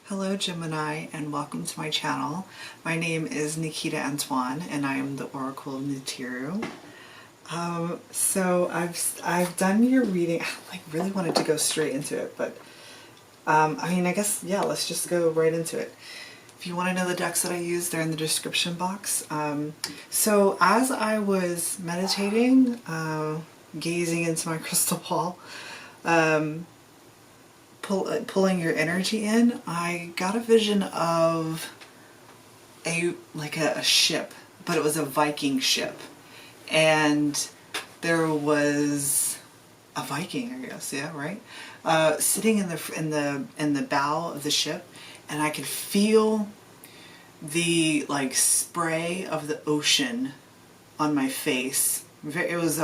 Hello Gemini and welcome to my channel. My name is Nikita Antoine and I am the Oracle of Nitiru. So I've done your reading. I really wanted to go straight into it, but I guess, yeah, let's just go right into it. If you want to know the decks that I use, they're in the description box. So as I was meditating, gazing into my crystal ball, pulling your energy in, I got a vision of a ship, but it was a Viking ship, and there was a Viking, I guess, yeah, right, sitting in the bow of the ship, and I could feel the spray of the ocean on my face. It was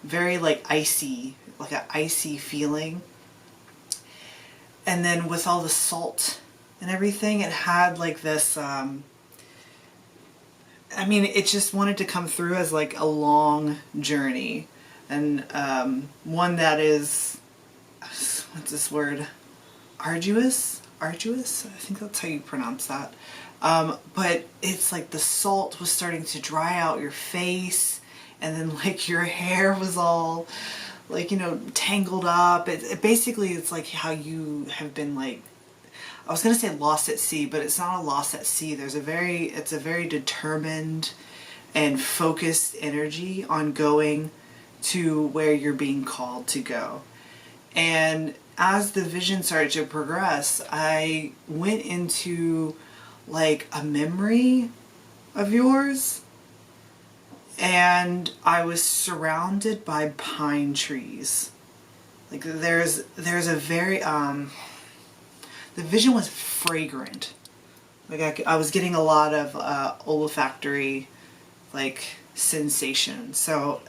very icy, like an icy feeling. And then with all the salt and everything, it had this, it just wanted to come through as a long journey. And one that is, what's this word? Arduous? Arduous? I think that's how you pronounce that. But it's the salt was starting to dry out your face, and then your hair was all tangled up. Basically it's like how you have been I was gonna say lost at sea, but it's not a lost at sea. It's a very determined and focused energy on going to where you're being called to go. And as the vision started to progress, I went into a memory of yours, and I was surrounded by pine trees. There's a very the vision was fragrant. I was getting a lot of olfactory sensation. So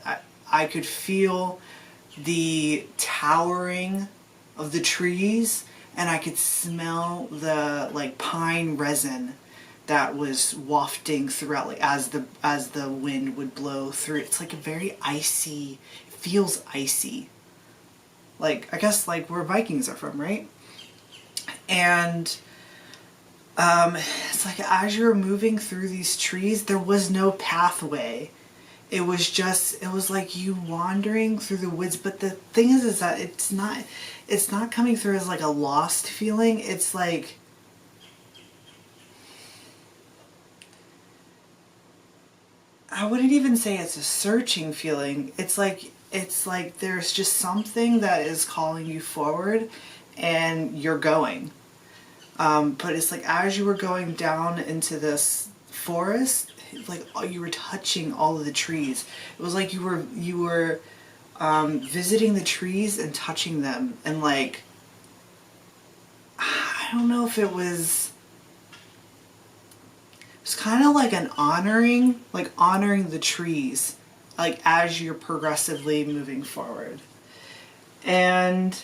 I could feel the towering of the trees, and I could smell the pine resin that was wafting throughout, as the wind would blow through. It's a very icy, it feels icy. I guess where Vikings are from, right? And it's as you were moving through these trees, there was no pathway. It was you wandering through the woods. But the thing is that it's not coming through as a lost feeling. It's I wouldn't even say it's a searching feeling. It's there's just something that is calling you forward, and you're going. But it's as you were going down into this forest, you were touching all of the trees. It was you were visiting the trees and touching them, and I don't know if it was. It's kind of an honoring the trees, as you're progressively moving forward. And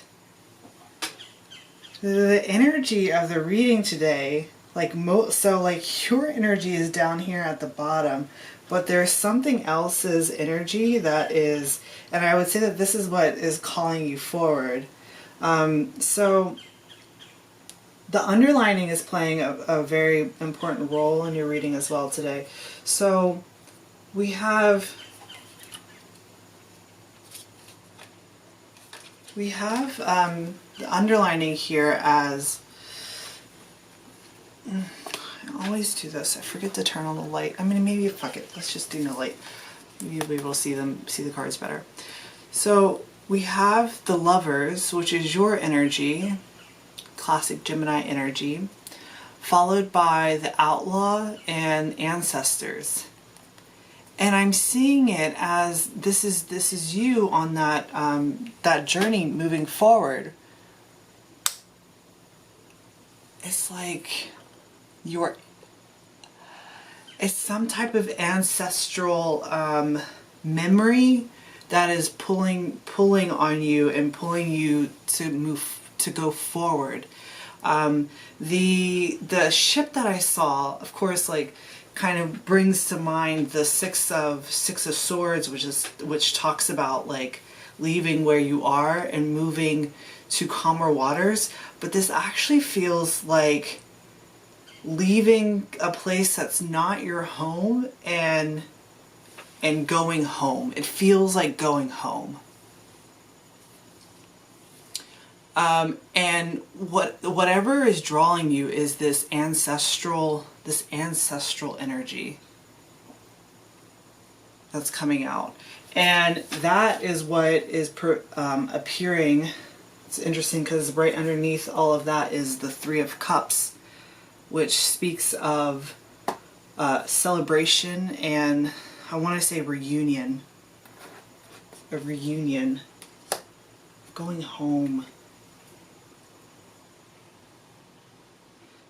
the energy of the reading today, your energy is down here at the bottom, but there's something else's energy that is, and I would say that this is what is calling you forward. So the underlining is playing a very important role in your reading as well today. So we have the underlining here as, I always do this, I forget to turn on the light. Maybe fuck it, let's just do no light. You'll be able to see the cards better. So we have the Lovers, which is your energy, classic Gemini energy, followed by the Outlaw and Ancestors. And I'm seeing it as this is you on that journey moving forward. It's it's some type of ancestral memory that is pulling on you and pulling you to go forward. The ship that I saw, of course, kind of brings to mind the Six of Swords, which talks about leaving where you are and moving to calmer waters, but this actually feels like leaving a place that's not your home and going home. It feels like going home. And whatever is drawing you is this ancestral energy that's coming out. And that is what is appearing. It's interesting because right underneath all of that is the Three of Cups, which speaks of celebration and, I want to say, reunion. A reunion. Going home.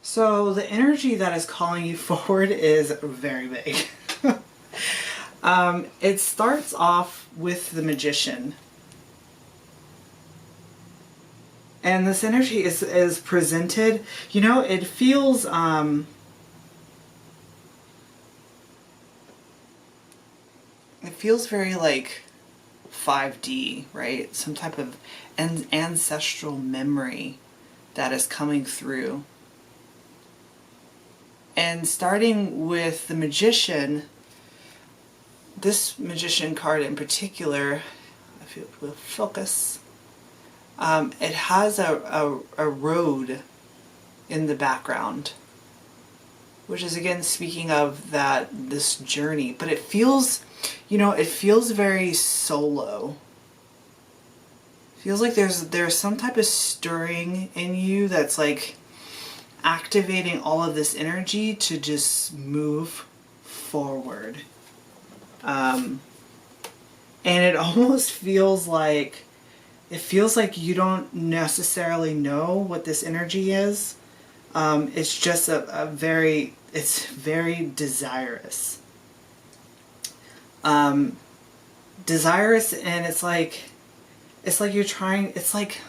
So the energy that is calling you forward is very big. It starts off with the Magician. And this energy is presented, you know, it feels, very like 5D, right? Some type of ancestral memory that is coming through. And starting with the Magician, this Magician card in particular, if you will focus, it has a road in the background, which is again speaking of this journey, but it feels, you know, it feels very solo. It feels like there's some type of stirring in you that's like activating all of this energy to just move forward. And it almost feels like, you don't necessarily know what this energy is. It's just it's very desirous. Desirous, and it's like you're trying, it's like,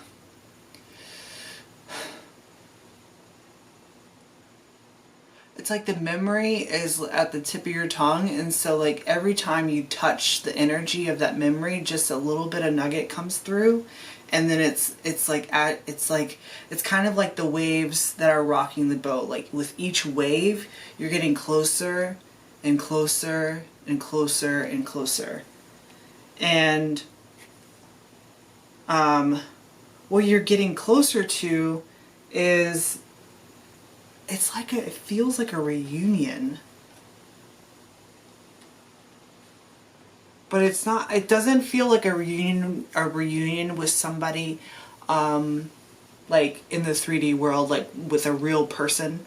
the memory is at the tip of your tongue, and so like every time you touch the energy of that memory, just a little bit of nugget comes through, and then it's kind of like the waves that are rocking the boat. Like with each wave, you're getting closer and closer and closer and closer. And what you're getting closer to is, it feels like a reunion. But it's not, it doesn't feel like a reunion with somebody like in the 3D world, like with a real person.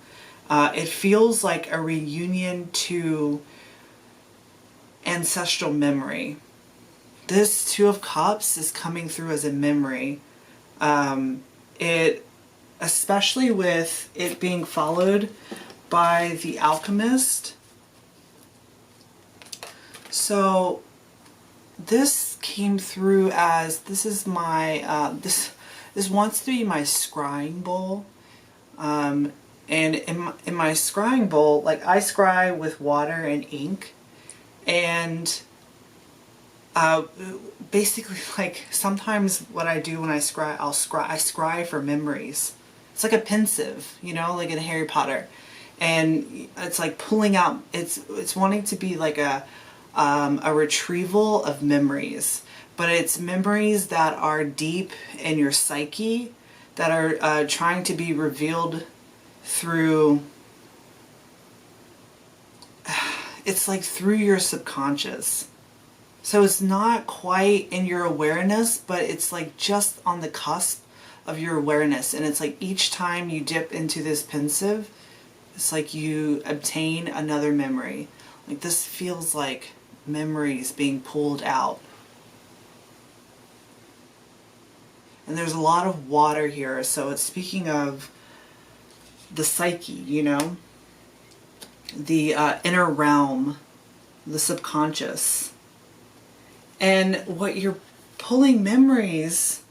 It feels like a reunion to ancestral memory. This Two of Cups is coming through as a memory. Especially with it being followed by the Alchemist. So this came through as, this is my, this wants to be my scrying bowl. And in my scrying bowl, like I scry with water and ink, and basically, like sometimes what I do when I scry, I scry for memories. It's like a pensive, you know, like in Harry Potter, and it's like pulling out. It's wanting to be like a retrieval of memories, but it's memories that are deep in your psyche, that are trying to be revealed through. It's like through your subconscious. So it's not quite in your awareness, but it's like just on the cusp of your awareness. And it's like each time you dip into this pensive, it's like you obtain another memory. Like this feels like memories being pulled out. And there's a lot of water here, so it's speaking of the psyche, you know? The inner realm, the subconscious. And what you're pulling memories,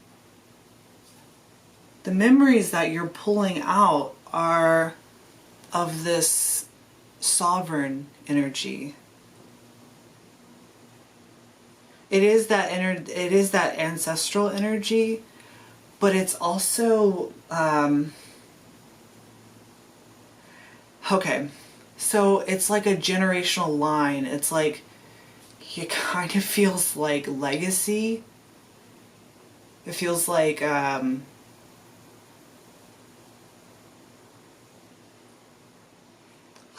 the memories that you're pulling out are of this sovereign energy. It is that ancestral energy, but it's also, okay, so it's like a generational line. It's like, it kind of feels like legacy. It feels like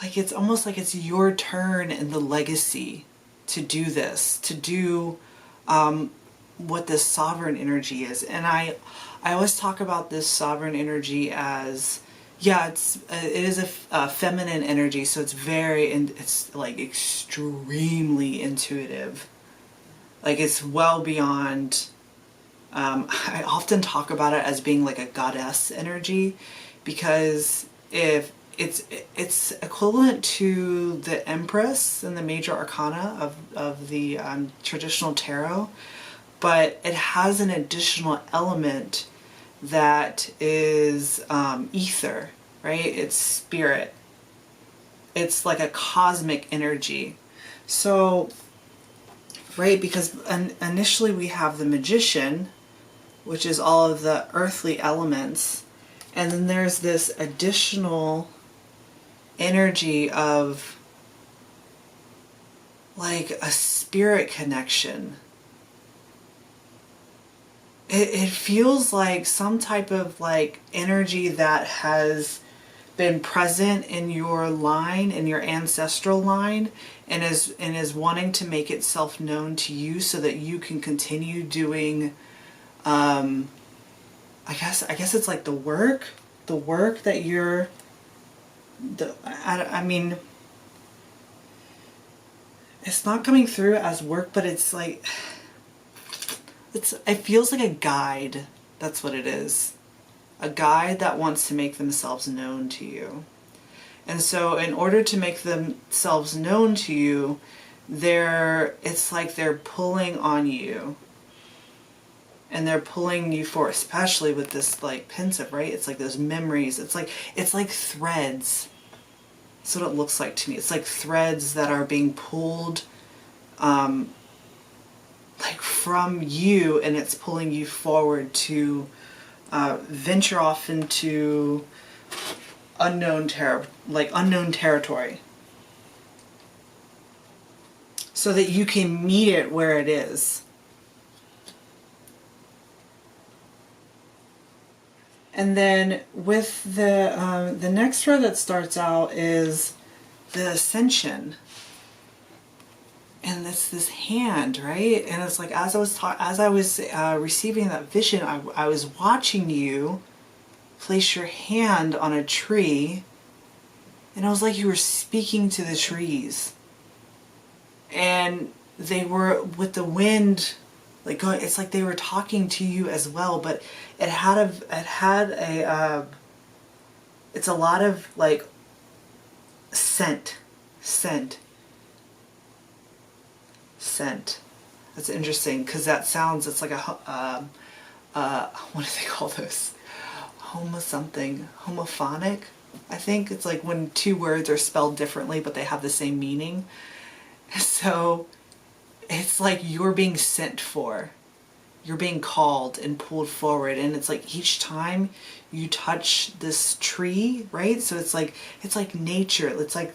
it's almost like it's your turn in the legacy to do this, to do what this sovereign energy is. And I always talk about this sovereign energy as, yeah, it is a feminine energy, so it's like extremely intuitive. Like it's well beyond. I often talk about it as being like a goddess energy, because if it's equivalent to the Empress in the major arcana of the traditional tarot, but it has an additional element that is ether, right? It's spirit. It's like a cosmic energy. So, right, because initially we have the magician, which is all of the earthly elements, and then there's this additional energy of like a spirit connection. It feels like some type of like energy that has been present in your line, in your ancestral line, and is wanting to make itself known to you so that you can continue doing I guess it's like the work that you're I mean, it's not coming through as work, but it's like it feels like a guide. That's what it is. A guide that wants to make themselves known to you. And so in order to make themselves known to you, it's like they're pulling on you. And they're pulling you for, especially with this like pensive, right? It's like those memories. It's like threads. That's what it looks like to me. It's like threads that are being pulled like from you, and it's pulling you forward to venture off into unknown territory, so that you can meet it where it is. And then with the next row that starts out is the Ascension. And it's this hand, right? And it's like as I was receiving that vision, I was watching you place your hand on a tree, and it was like you were speaking to the trees, and they were with the wind, like going. It's like they were talking to you as well, but it's a lot of like scent. That's interesting, because that sounds, it's like a what do they call those? Homophonic, I think. It's like when two words are spelled differently but they have the same meaning. So it's like you're being sent for. You're being called and pulled forward, and it's like each time you touch this tree, right? So it's like nature. It's like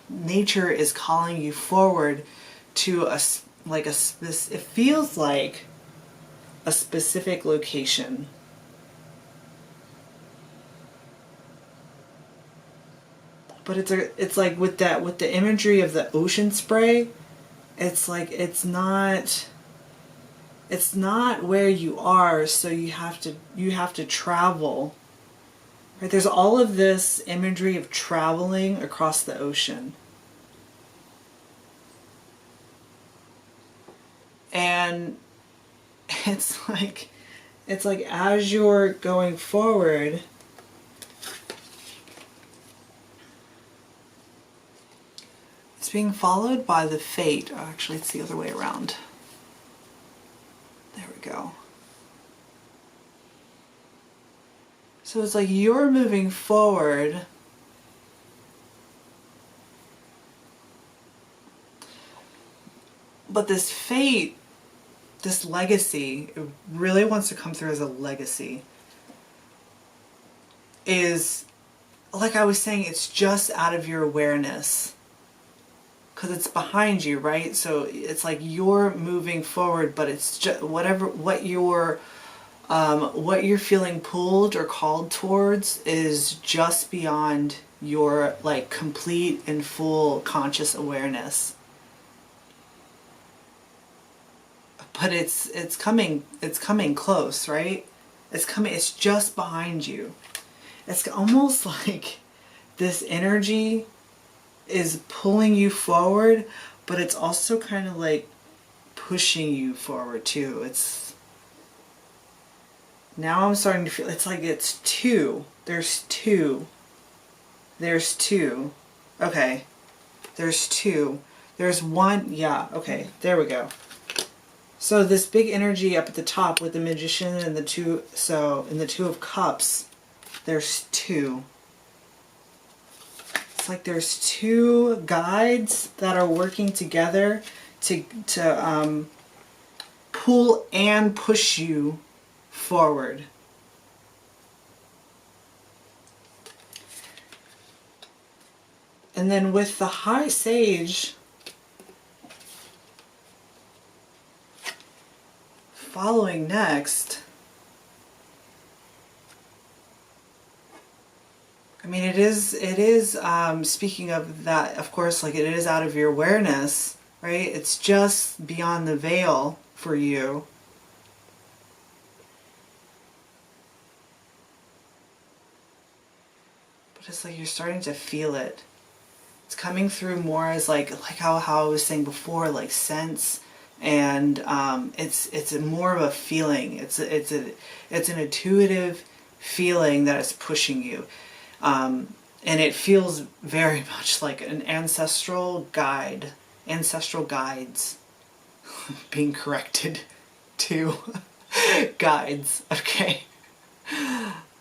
nature is calling you forward to it feels like a specific location. But it's like with the imagery of the ocean spray, it's like it's not where you are, so you have to travel. Right? There's all of this imagery of traveling across the ocean. And it's like as you're going forward, it's being followed by the fate. Oh, actually, it's the other way around. There we go. So it's like you're moving forward, but this fate this legacy, it really wants to come through as a legacy, is, like I was saying, it's just out of your awareness. Because it's behind you, right? So it's like you're moving forward, but it's just what you're feeling pulled or called towards is just beyond your like complete and full conscious awareness. But it's coming close, right? It's just behind you. It's almost like this energy is pulling you forward, but it's also kind of like pushing you forward too. Now I'm starting to feel, it's like it's two. There's two. Okay. There's two. There's one. Yeah, okay. There we go. So this big energy up at the top with the Magician and the two, so in the Two of Cups, there's two. It's like there's two guides that are working together to pull and push you forward. And then with the High Sage following next, I mean, it is speaking of that, of course, like it is out of your awareness, right? It's just beyond the veil for you. But it's like you're starting to feel it. It's coming through more as like how I was saying before, like sense, and it's more of a feeling. It's an intuitive feeling that is pushing you. And it feels very much like an ancestral guide, ancestral guides, being corrected to guides, okay?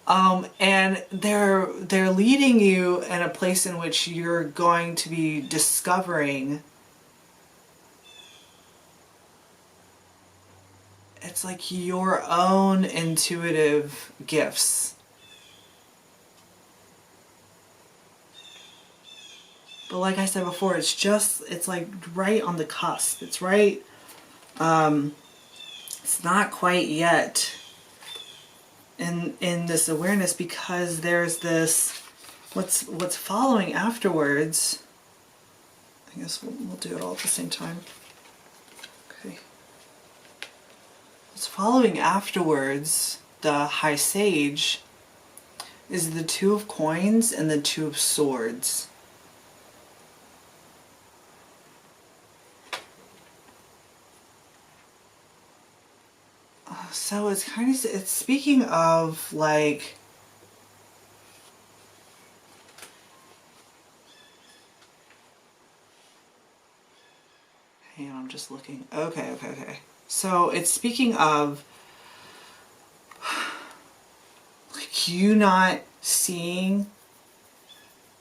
And they're leading you in a place in which you're going to be discovering, it's like your own intuitive gifts. But like I said before, it's like right on the cusp. It's right, it's not quite yet in this awareness, because there's this, what's following afterwards. I guess we'll do it all at the same time. Okay. What's following afterwards, the High Sage, is the Two of Coins and the Two of Swords. So it's kind of, it's speaking of like, hang on, I'm just looking. Okay. So it's speaking of like you not seeing,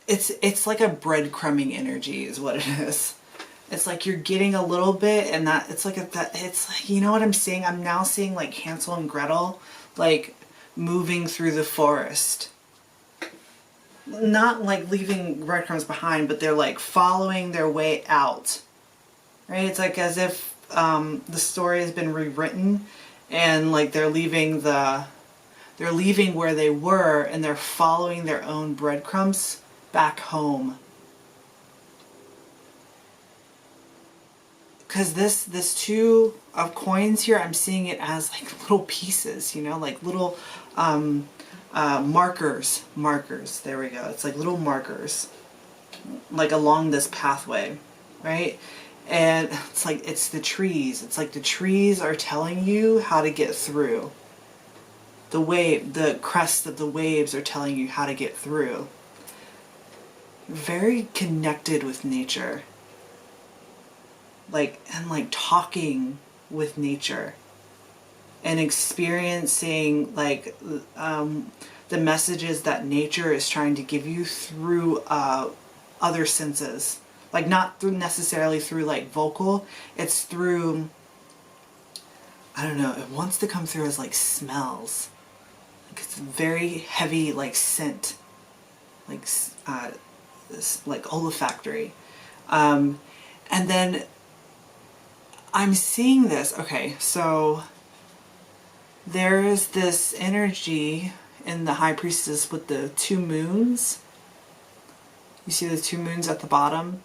it's like a breadcrumbing energy is what it is. It's like you're getting a little bit, and that it's like it's like, you know what I'm seeing? I'm now seeing like Hansel and Gretel, like moving through the forest. Not like leaving breadcrumbs behind, but they're like following their way out. Right? It's like as if the story has been rewritten, and like they're leaving where they were, and they're following their own breadcrumbs back home. Because this Two of Coins here, I'm seeing it as like little pieces, you know, like little markers. There we go. It's like little markers, like along this pathway, right? And it's like it's the trees. It's like the trees are telling you how to get through. The crest of the waves are telling you how to get through. Very connected with nature. Like talking with nature and experiencing like the messages that nature is trying to give you through other senses, like not necessarily through like vocal, it's through I don't know, it wants to come through as like smells. Like it's very heavy, like scent, like like olfactory. And then I'm seeing this. Okay, so there's this energy in the High Priestess with the two moons. You see the two moons at the bottom?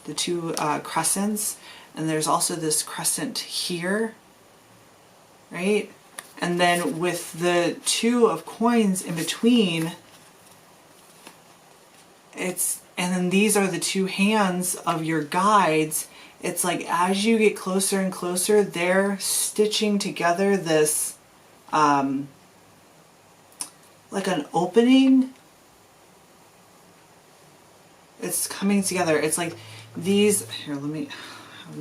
The two crescents. And there's also this crescent here, right? And then with the two of coins in between, and then these are the two hands of your guides. It's like as you get closer and closer, they're stitching together this, like an opening. It's coming together. It's like these, here, let me, I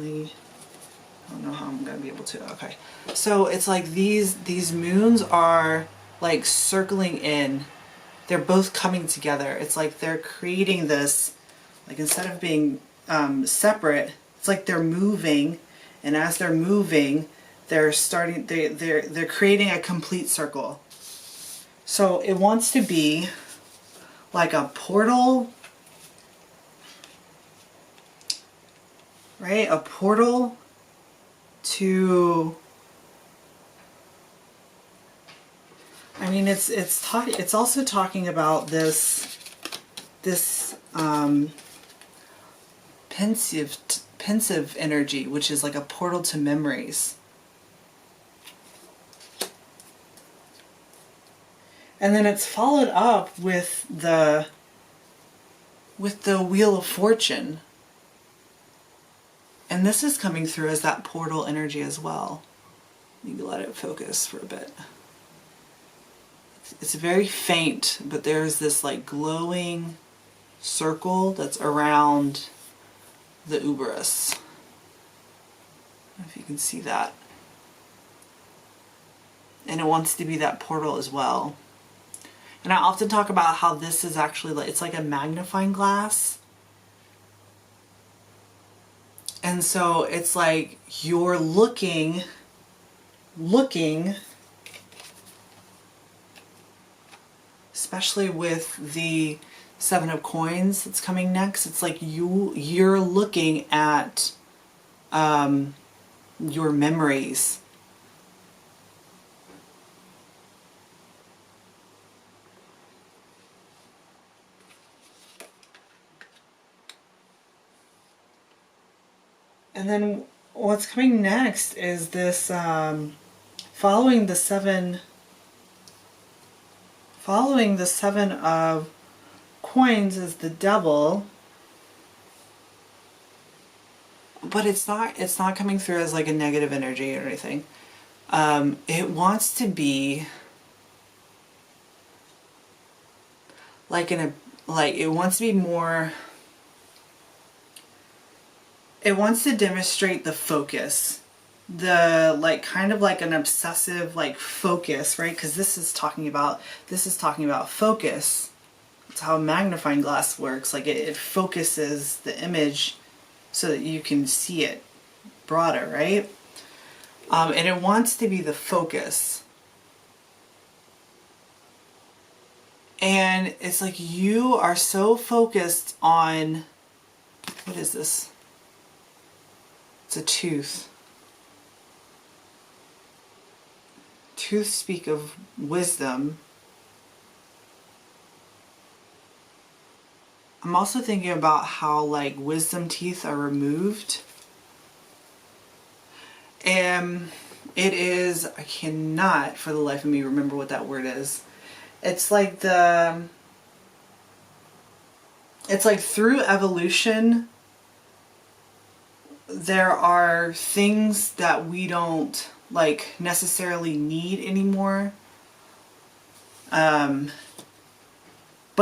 don't know how I'm going to be able to, okay. So it's like these moons are like circling in. They're both coming together. It's like they're creating this, like instead of being separate, it's like they're moving, and as they're moving, they're creating a complete circle. So it wants to be like a portal, right? A portal to, I mean, it's also talking about this pensive energy, which is like a portal to memories. And then it's followed up with the Wheel of Fortune. And this is coming through as that portal energy as well. You can let it focus for a bit. It's very faint, but there's this like glowing circle that's around the Uberus. I don't know if you can see that. And it wants to be that portal as well. And I often talk about how this is actually like, it's like a magnifying glass. And so it's like you're looking, especially with the Seven of Coins that's coming next, it's like you're looking at your memories. And then what's coming next is this, following the seven of coins is the Devil, but it's not coming through as like a negative energy or anything. It wants to be like it wants to be more. It wants to demonstrate the focus, the like kind of like an obsessive like focus, right? Because this is talking about focus. It's how a magnifying glass works. Like it focuses the image so that you can see it broader, right? And it wants to be the focus. And it's like you are so focused on, what is this? It's a tooth. Tooth speak of wisdom. I'm also thinking about how like wisdom teeth are removed. And it is, I cannot for the life of me remember what that word is. It's like through evolution, there are things that we don't like necessarily need anymore, but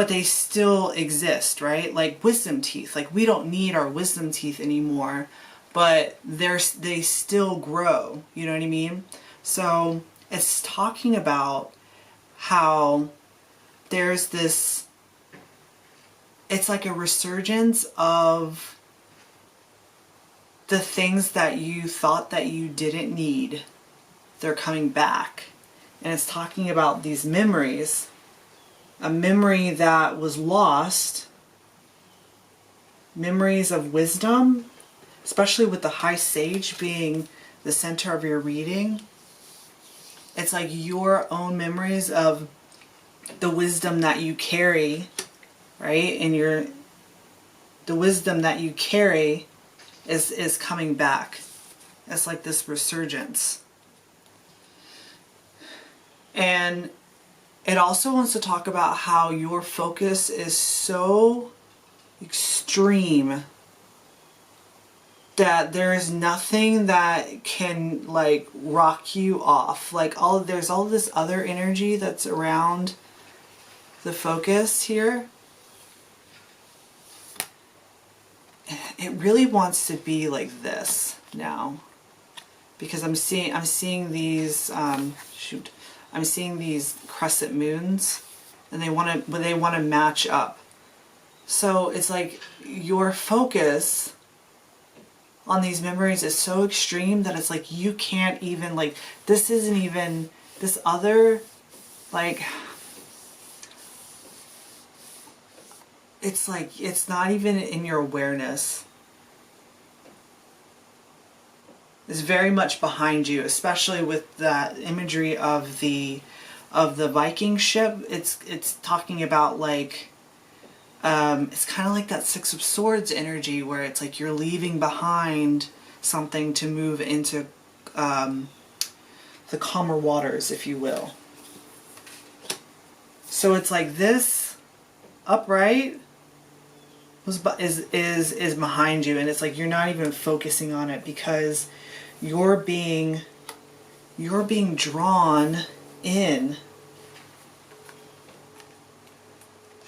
they still exist, right? Like wisdom teeth, like we don't need our wisdom teeth anymore, but they still grow, you know what I mean? So it's talking about how there's this, it's like a resurgence of the things that you thought that you didn't need, they're coming back. And it's talking about these memories. A memory that was lost, memories of wisdom, especially with the high sage being the center of your reading. It's like your own memories of the wisdom that you carry, right? And the wisdom that you carry is coming back. It's like this resurgence. And it also wants to talk about how your focus is so extreme that there is nothing that can like rock you off. Like there's all this other energy that's around the focus here. It really wants to be like this now, because I'm seeing these I'm seeing these crescent moons, and they want to match up. So it's like your focus on these memories is so extreme that it's like you can't even, like, this isn't even, this other, like, it's like it's not even in your awareness. Is very much behind you, especially with that imagery of the Viking ship. It's talking about like it's kind of like that Six of Swords energy, where it's like you're leaving behind something to move into the calmer waters, if you will. So it's like this upright is behind you, and it's like you're not even focusing on it because you're being drawn in.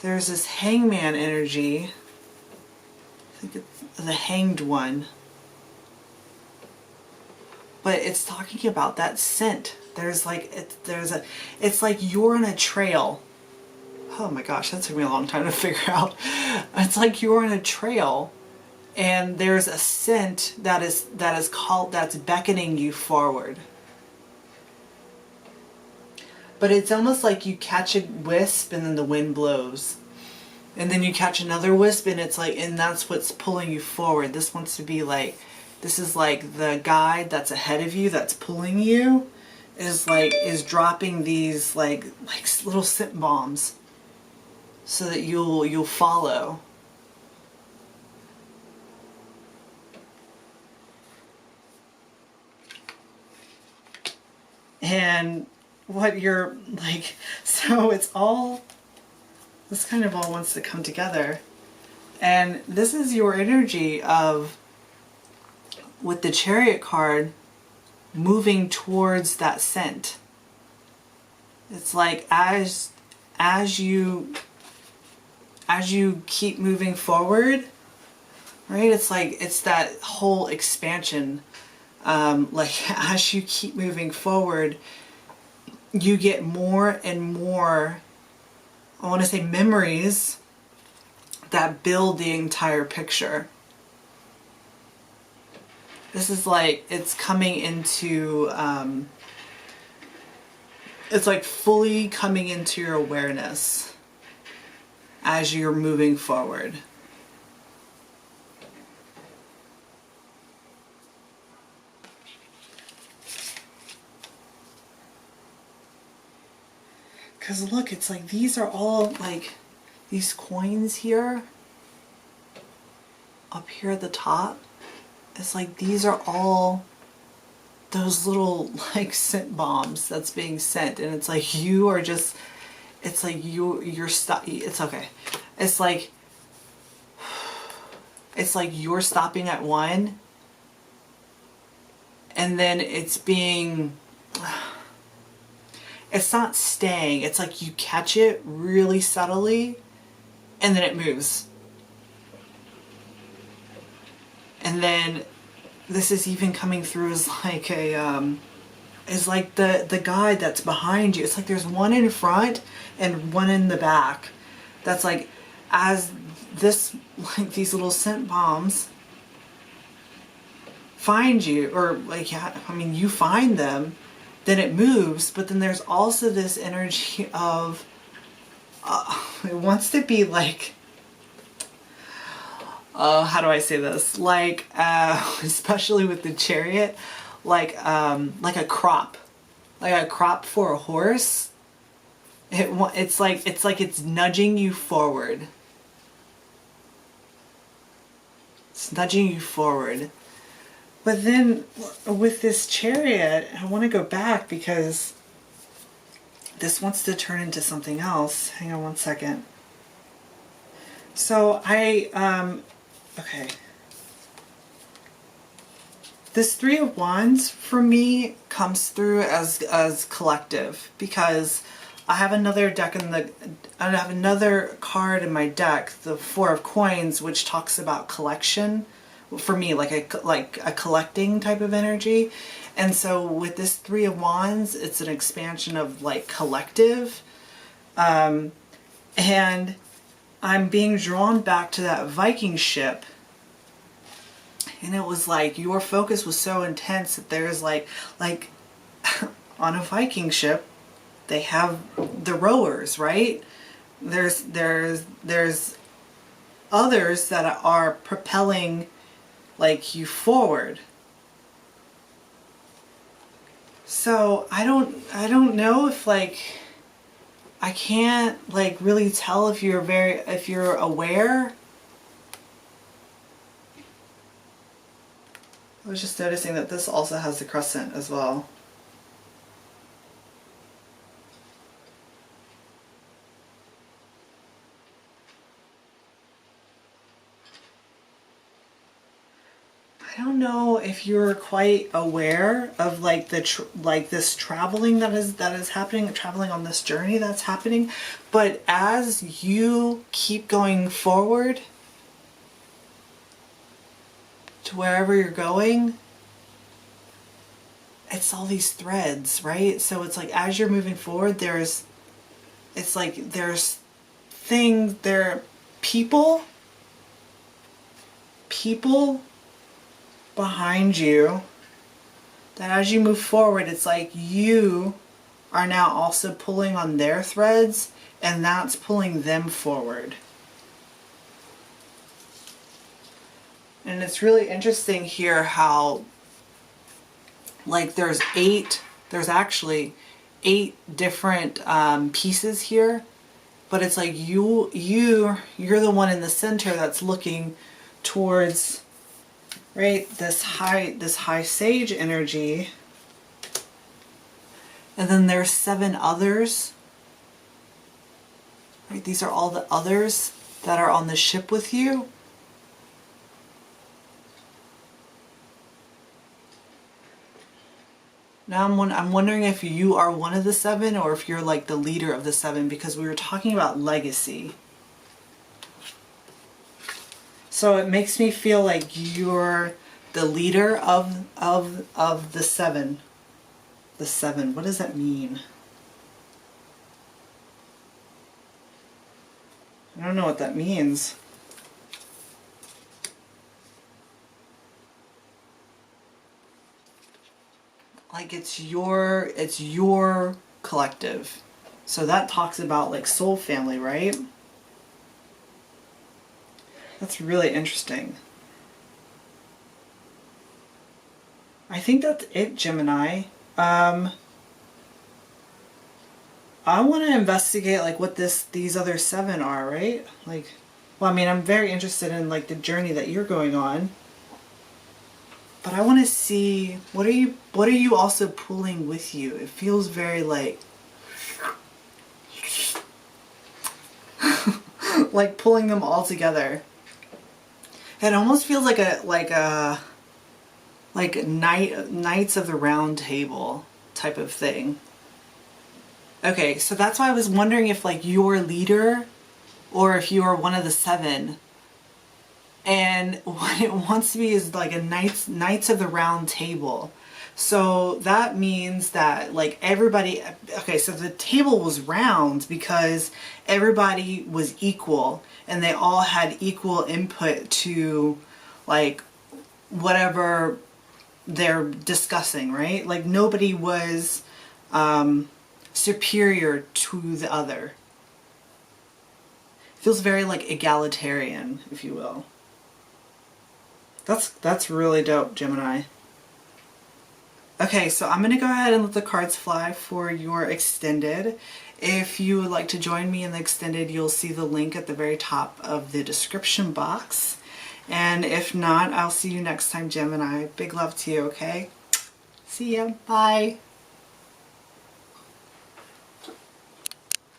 There's this hangman energy. I think it's the hanged one. But it's talking about that scent. It's like you're on a trail. Oh my gosh, that took me a long time to figure out. It's like you're on a trail, and there's a scent that's beckoning you forward. But it's almost like you catch a wisp and then the wind blows. And then you catch another wisp, and it's like, and that's what's pulling you forward. This wants to be like, this is like the guide that's ahead of you that's pulling you is dropping these like little scent bombs so that you'll follow. And what you're like, so it's all, this kind of all wants to come together. And this is your energy of, with the Chariot card, moving towards that scent. It's like as you keep moving forward, right? It's like, it's that whole expansion. Like as you keep moving forward, you get more and more, I want to say, memories that build the entire picture. This is like, it's coming into, it's like fully coming into your awareness as you're moving forward. Because look, it's like these are all like these coins here, up here at the top. It's like these are all those little like scent bombs that's being sent, and it's like you are just, it's like you're stuck. It's okay. It's like you're stopping at one, and then it's being, it's not staying. It's like you catch it really subtly, and then it moves. And then this is even coming through as like a, is like the guide that's behind you. It's like there's one in front and one in the back. That's like, as this, like these little scent bombs find you, or like, yeah, I mean, you find them, then it moves, but then there's also this energy of it wants to be like, how do I say this? Like, especially with the chariot, like a crop for a horse. It's like it's nudging you forward. It's nudging you forward. But then with this chariot, I want to go back because this wants to turn into something else. Hang on one second. So okay. This Three of Wands for me comes through as collective, because I have another card in my deck, the Four of Coins, which talks about collection. For me, like a collecting type of energy. And so with this Three of Wands, it's an expansion of like collective. And I'm being drawn back to that Viking ship. And it was like your focus was so intense that there's like on a Viking ship, they have the rowers, right? There's others that are propelling like you forward. So I don't know if like, I can't like really tell if you're aware. I was just noticing that this also has the crescent as well. I don't know if you're quite aware of like this traveling that is happening, traveling on this journey that's happening, but as you keep going forward to wherever you're going, it's all these threads, right? So it's like as you're moving forward, there's people behind you that as you move forward, it's like you are now also pulling on their threads, and that's pulling them forward. And it's really interesting here how like there's actually 8 different pieces here, but it's like you're the one in the center that's looking towards, right, this high sage energy. And then there's 7 others. Right, these are all the others that are on the ship with you. Now I'm wondering if you are one of the 7 or if you're like the leader of the 7, because we were talking about legacy. So it makes me feel like you're the leader of the 7. The 7, what does that mean? I don't know what that means. Like it's your collective. So that talks about like soul family, right? That's really interesting. I think that's it, Gemini. I want to investigate like what these other 7 are, right? Like, well, I mean, I'm very interested in like the journey that you're going on. But I want to see, what are you also pulling with you? It feels very like like pulling them all together. It almost feels like Knights of the Round Table type of thing. Okay, so that's why I was wondering if like you're a leader or if you are one of the 7. And what it wants to be is like a Knights of the Round Table. So that means that like everybody, okay, so the table was round because everybody was equal and they all had equal input to like whatever they're discussing, right? Like nobody was superior to the other. Feels very like egalitarian, if you will. That's really dope, Gemini. Okay, so I'm going to go ahead and let the cards fly for your extended. If you would like to join me in the extended, you'll see the link at the very top of the description box. And if not, I'll see you next time, Gemini. Big love to you, okay? See ya. Bye.